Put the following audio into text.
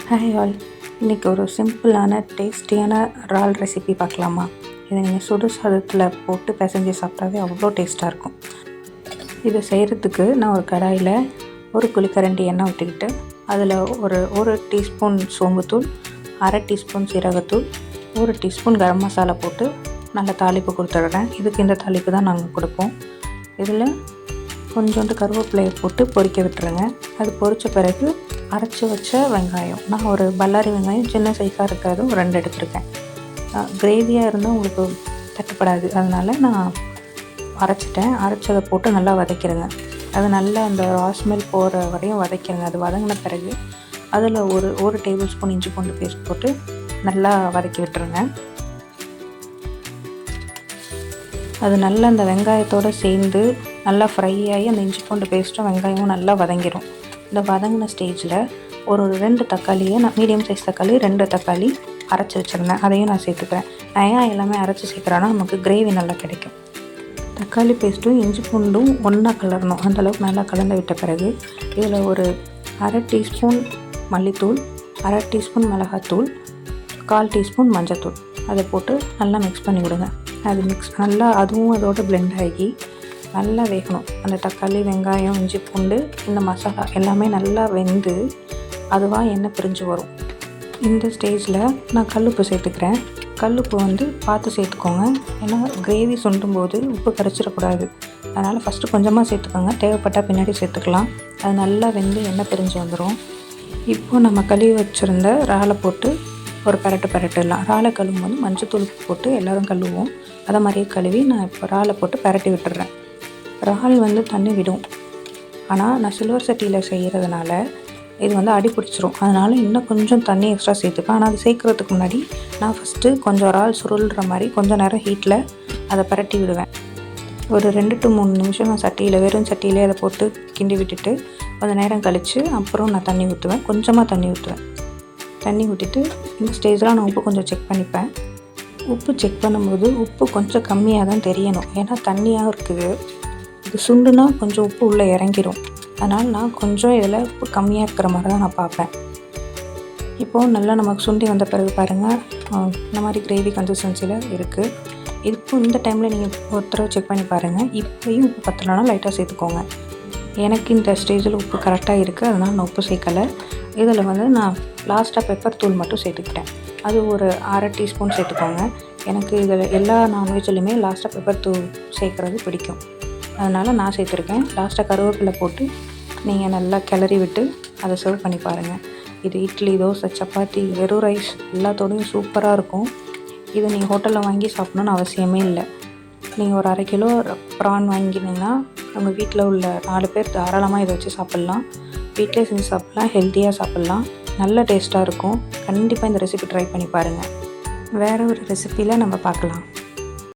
Hi all, இன்றைக்கி ஒரு சிம்பிளான டேஸ்டியான இறால் ரெசிபி பார்க்கலாமா? இதை நீங்கள் சுடு சாதத்தில் போட்டு பிசைஞ்சு சாப்பிட்டாவே அவ்வளோ டேஸ்ட்டாக இருக்கும். இதை செய்கிறதுக்கு நான் ஒரு கடாயில் ஒரு குழிக்கரண்டி எண்ணெய் ஊற்றிக்கிட்டு அதில் ஒரு டீஸ்பூன் சோம்புத்தூள், அரை டீஸ்பூன் சீரகத்தூள், 1 டீஸ்பூன் கரம் மசாலா போட்டு நல்லா தாளிப்பு கொடுத்துட்றேன். இதுக்கு இந்த தாளிப்பு தான் நாங்கள் கொடுப்போம். இதில் கொஞ்சோண்டு கருவேப்பிலையை போட்டு பொரிக்க விட்டுருங்க. அது பொரித்த பிறகு அரைச்சி வச்ச வெங்காயம், நான் ஒரு பல்லாரி வெங்காயம் சின்ன சைஸாக இருக்காது, 2 எடுத்திருக்கேன். கிரேவியாக இருந்தால் உங்களுக்கு தட்டுப்படாது, அதனால் நான் அரைச்சதை போட்டு நல்லா வதக்கிடுங்க. அது நல்லா அந்த ரா ஸ்மெல் போகிற வரையும் வதக்கிடுங்க. அது வதங்கின பிறகு அதில் ஒரு டேபிள் ஸ்பூன் இஞ்சி பூண்டு பேஸ்ட் போட்டு நல்லா வதக்கி விட்டுருங்க. அது நல்லா அந்த வெங்காயத்தோடு சேர்ந்து நல்லா ஃப்ரை ஆகி அந்த இஞ்சி பூண்டு பேஸ்ட்டும் வெங்காயமும் நல்லா வதங்கிடும். இந்த வதங்கின ஸ்டேஜில் ஒரு 2 தக்காளியை, நான் மீடியம் சைஸ் தக்காளி 2 தக்காளி அரைச்சி வச்சுருந்தேன், அதையும் நான் சேர்த்துக்கிறேன். நான் ஏன் எல்லாமே அரைச்சி சேர்க்குறேன்னா நமக்கு கிரேவி நல்லா கிடைக்கும். தக்காளி பேஸ்ட்டும் இஞ்சி பூண்டும் ஒன்றா கலரணும், அந்தளவுக்கு நல்லா கலந்து விட்ட பிறகு இதில் ஒரு அரை டீஸ்பூன் மல்லித்தூள், அரை டீஸ்பூன் மிளகாத்தூள், 1/4 டீஸ்பூன் மஞ்சத்தூள் அதை போட்டு நல்லா மிக்ஸ் பண்ணி விடுங்க. அது நல்லா அதுவும் அதோடு பிளெண்ட் ஆகி நல்லா வேகணும். அந்த தக்காளி, வெங்காயம், இஞ்சி பூண்டு, இந்த மசாலா எல்லாமே நல்லா வெந்து அதுவாக எண்ணெய் பிரிஞ்சு வரும். இந்த ஸ்டேஜில் நான் கல்லுப்பு சேர்த்துக்கிறேன். கல்லுப்பு பார்த்து சேர்த்துக்கோங்க, ஏன்னா கிரேவி சுண்டும் போது உப்பு கரைச்சிடக்கூடாது. அதனால் ஃபஸ்ட்டு கொஞ்சமாக சேர்த்துக்கோங்க, தேவைப்பட்டால் பின்னாடி சேர்த்துக்கலாம். அது நல்லா வெந்து எண்ணெய் பிரிஞ்சு வந்துடும். இப்போது நம்ம கழுவி வச்சுருந்த இறாலை போட்டு ஒரு பரட்டிடலாம். இறாலை கழுவும் போது மஞ்சத்தூள் போட்டு எல்லோரும் கழுவுவோம், அதை மாதிரியே கழுவி நான் இப்போ இறாலை போட்டு பரட்டி விட்டுடுறேன். இறால் தண்ணி விடும், ஆனால் நான் சில்வர் சட்டியில் செய்கிறதுனால இது அடி பிடிச்சிரும். அதனால் இன்னும் கொஞ்சம் தண்ணி எக்ஸ்ட்ரா சேர்த்துப்பேன். ஆனால் அது சேர்க்குறதுக்கு முன்னாடி நான் ஃபஸ்ட்டு கொஞ்சம் இறால் சுருள்ற மாதிரி கொஞ்சம் நேரம் ஹீட்டில் அதை பரட்டி விடுவேன். ஒரு 2 to 3 நிமிஷம் நான் வெறும் சட்டியிலே அதை போட்டு கிண்டி விட்டுட்டு கொஞ்சம் நேரம் கழித்து அப்புறம் நான் தண்ணி ஊற்றுவேன். கொஞ்சமாக தண்ணி ஊற்றுவேன். தண்ணி ஊற்றிட்டு இந்த ஸ்டேஜில் நான் உப்பு கொஞ்சம் செக் பண்ணிப்பேன். உப்பு செக் பண்ணும்போது உப்பு கொஞ்சம் கம்மியாக தான் தெரியணும், ஏன்னா தண்ணியாக இருக்குது. இது சுண்டுனா கொஞ்சம் உப்பு உள்ளே இறங்கிடும். அதனால் நான் கொஞ்சம் இதில் உப்பு கம்மியாக இருக்கிற மாதிரி தான் நான் பார்ப்பேன். இப்போது நல்லா நமக்கு சுண்டி வந்த பிறகு பாருங்கள், இந்த மாதிரி கிரேவி கன்சிஸ்டன்சியில் இருக்குது. இப்போ இந்த டைமில் நீங்கள் ஒரு தடவை செக் பண்ணி பாருங்கள். இப்போயும் உப்பு பத்தலைன்னா லைட்டாக சேர்த்துக்கோங்க. எனக்கு இந்த ஸ்டேஜில் உப்பு கரெக்டாக இருக்குது, அதனால் நான் உப்பு சேர்க்கலை. இதில் நான் லாஸ்ட்டாக பெப்பர் தூள் மட்டும் சேர்த்துக்கிட்டேன். அது ஒரு அரை டீஸ்பூன் சேர்த்துக்கோங்க. எனக்கு இதில் எல்லா நான்வெஜ்லையுமே லாஸ்ட்டாக பெப்பர் தூள் சேர்க்குறது பிடிக்கும், அதனால் நான் சேர்த்துருக்கேன். லாஸ்ட்டாக கருவேப்பிலை போட்டு நீங்கள் நல்லா கிளறி விட்டு அதை சர்வ் பண்ணி பாருங்கள். இது இட்லி, தோசை, சப்பாத்தி, வெறும் ரைஸ் எல்லாத்தோடையும் சூப்பராக இருக்கும். இது நீங்கள் ஹோட்டலில் வாங்கி சாப்பிட்ணுன்னு அவசியமே இல்லை. நீங்கள் ஒரு 1/2 கிலோ ப்ரான் வாங்கினீங்கன்னா உங்கள் வீட்டில் உள்ள 4 பேர் தாராளமாக இதை வச்சு சாப்பிட்லாம். வீட்டிலே செஞ்சு சாப்பிட்லாம், ஹெல்த்தியாக சாப்பிட்லாம், நல்ல டேஸ்ட்டாக இருக்கும். கண்டிப்பாக இந்த ரெசிபி ட்ரை பண்ணி பாருங்கள். வேறு ஒரு ரெசிப்பியில் நம்ம பார்க்கலாம்.